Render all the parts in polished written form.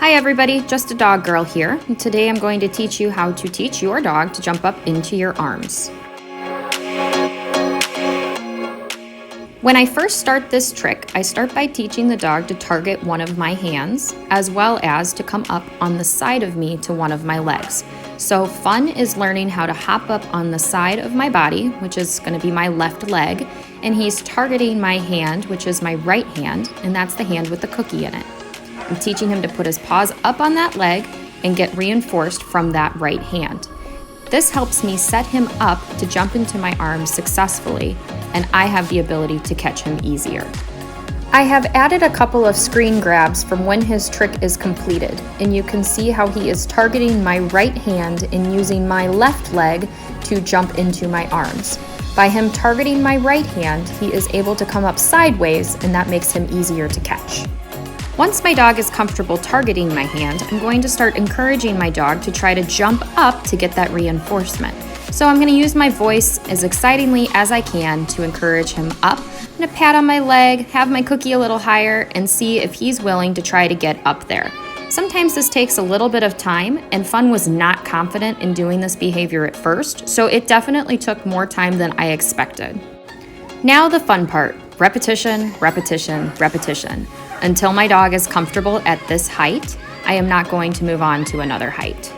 Hi everybody, Just a Dog Girl here. And today I'm going to teach you how to teach your dog to jump up into your arms. When I first start this trick, I start by teaching the dog to target one of my hands, as well as to come up on the side of me to one of my legs. So Fun is learning how to hop up on the side of my body, which is going to be my left leg, and he's targeting my hand, which is my right hand, and that's the hand with the cookie in it. I'm teaching him to put his paws up on that leg and get reinforced from that right hand. This helps me set him up to jump into my arms successfully, and I have the ability to catch him easier. I have added a couple of screen grabs from when his trick is completed, and you can see how he is targeting my right hand and using my left leg to jump into my arms. By him targeting my right hand, he is able to come up sideways, and that makes him easier to catch. Once my dog is comfortable targeting my hand, I'm going to start encouraging my dog to try to jump up to get that reinforcement. So I'm going to use my voice as excitingly as I can to encourage him up. I'm going to pat on my leg, have my cookie a little higher, and see if he's willing to try to get up there. Sometimes this takes a little bit of time, and Fun was not confident in doing this behavior at first, so it definitely took more time than I expected. Now the fun part: repetition, repetition, repetition. Until my dog is comfortable at this height, I am not going to move on to another height.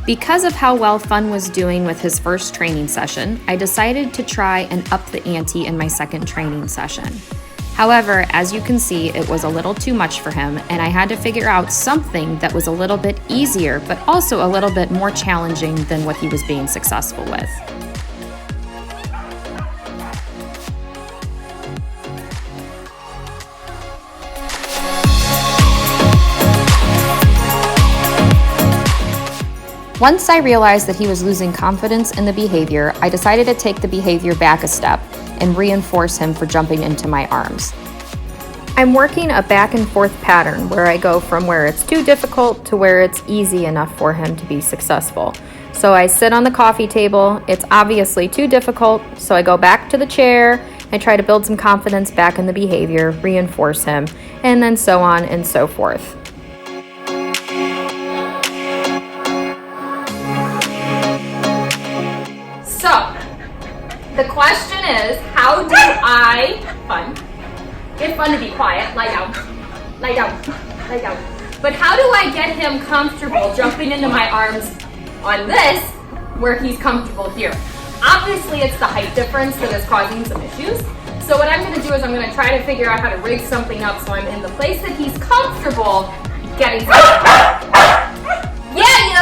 Because of how well Fun was doing with his first training session, I decided to try and up the ante in my second training session. However, as you can see, it was a little too much for him, and I had to figure out something that was a little bit easier, but also a little bit more challenging than what he was being successful with. Once I realized that he was losing confidence in the behavior, I decided to take the behavior back a step and reinforce him for jumping into my arms. I'm working a back and forth pattern where I go from where it's too difficult to where it's easy enough for him to be successful. So I sit on the coffee table, it's obviously too difficult, so I go back to the chair, I try to build some confidence back in the behavior, reinforce him, and then so on and so forth. So, the question is, how do I, get Fun to be quiet, lie down, lie down, lie down. But how do I get him comfortable jumping into my arms on this, where he's comfortable here? Obviously, it's the height difference that is causing some issues. So what I'm gonna do is I'm gonna try to figure out how to rig something up so I'm in the place that he's comfortable getting something. Yeah,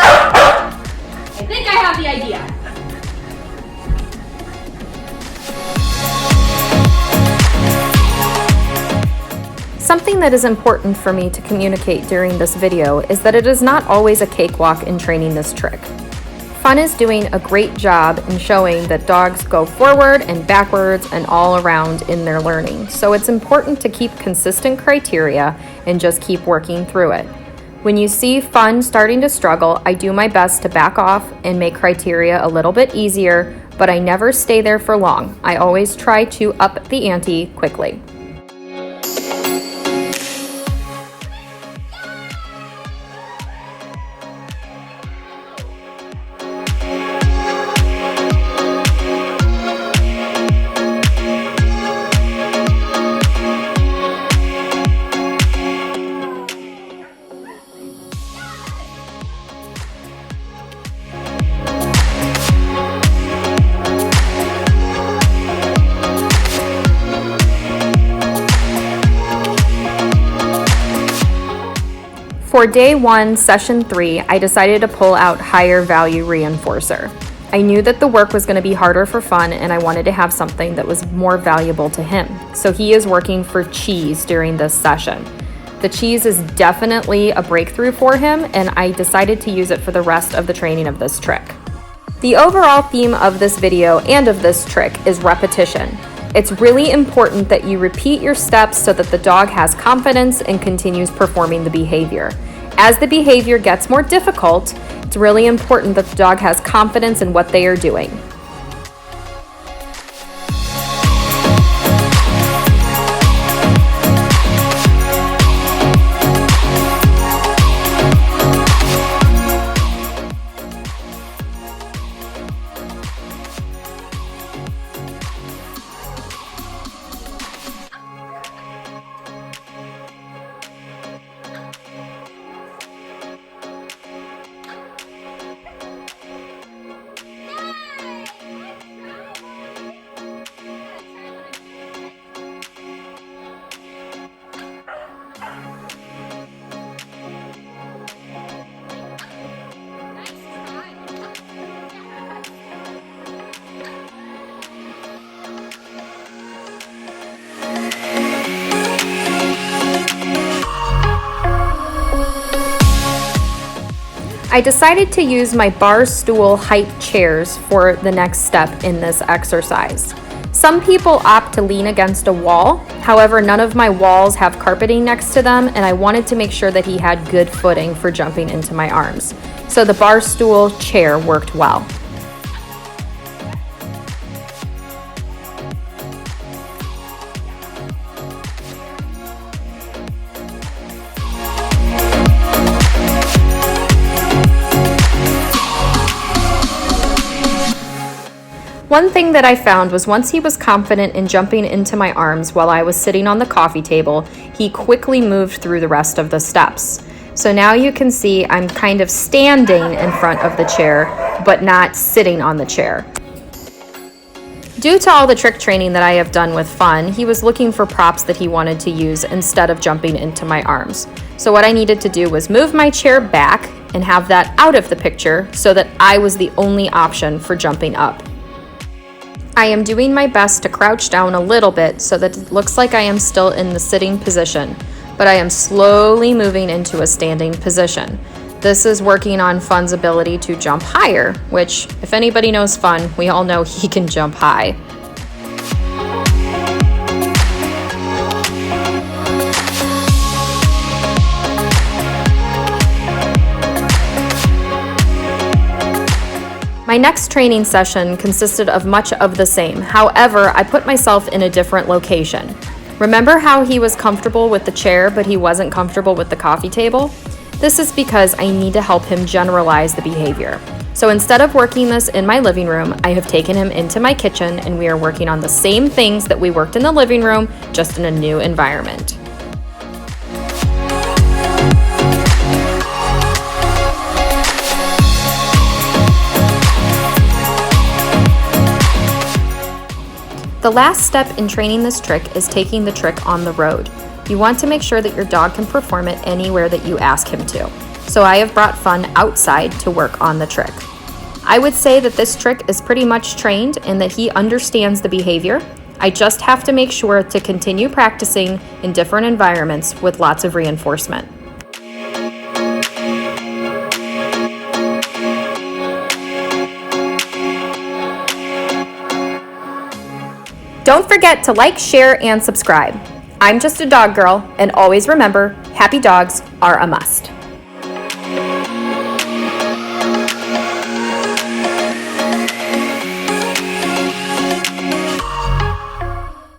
I think I have the idea. Something that is important for me to communicate during this video is that it is not always a cakewalk in training this trick. Fun is doing a great job in showing that dogs go forward and backwards and all around in their learning. So it's important to keep consistent criteria and just keep working through it. When you see Fun starting to struggle, I do my best to back off and make criteria a little bit easier, but I never stay there for long. I always try to up the ante quickly. For day 1, session 3, I decided to pull out higher value reinforcer. I knew that the work was going to be harder for Fun, and I wanted to have something that was more valuable to him. So he is working for cheese during this session. The cheese is definitely a breakthrough for him, and I decided to use it for the rest of the training of this trick. The overall theme of this video and of this trick is repetition. It's really important that you repeat your steps so that the dog has confidence and continues performing the behavior. As the behavior gets more difficult, it's really important that the dog has confidence in what they are doing. I decided to use my bar stool height chairs for the next step in this exercise. Some people opt to lean against a wall. However, none of my walls have carpeting next to them, and I wanted to make sure that he had good footing for jumping into my arms. So the bar stool chair worked well. One thing that I found was once he was confident in jumping into my arms while I was sitting on the coffee table, he quickly moved through the rest of the steps. So now you can see I'm kind of standing in front of the chair, but not sitting on the chair. Due to all the trick training that I have done with Fun, he was looking for props that he wanted to use instead of jumping into my arms. So what I needed to do was move my chair back and have that out of the picture so that I was the only option for jumping up. I am doing my best to crouch down a little bit so that it looks like I am still in the sitting position, but I am slowly moving into a standing position. This is working on Fun's ability to jump higher, which, if anybody knows Fun, we all know he can jump high. My next training session consisted of much of the same. However, I put myself in a different location. Remember how he was comfortable with the chair, but he wasn't comfortable with the coffee table? This is because I need to help him generalize the behavior. So instead of working this in my living room, I have taken him into my kitchen and we are working on the same things that we worked in the living room, just in a new environment. The last step in training this trick is taking the trick on the road. You want to make sure that your dog can perform it anywhere that you ask him to. So I have brought Fun outside to work on the trick. I would say that this trick is pretty much trained and that he understands the behavior. I just have to make sure to continue practicing in different environments with lots of reinforcement. Don't forget to like, share, and subscribe. I'm just a dog girl, and always remember, happy dogs are a must.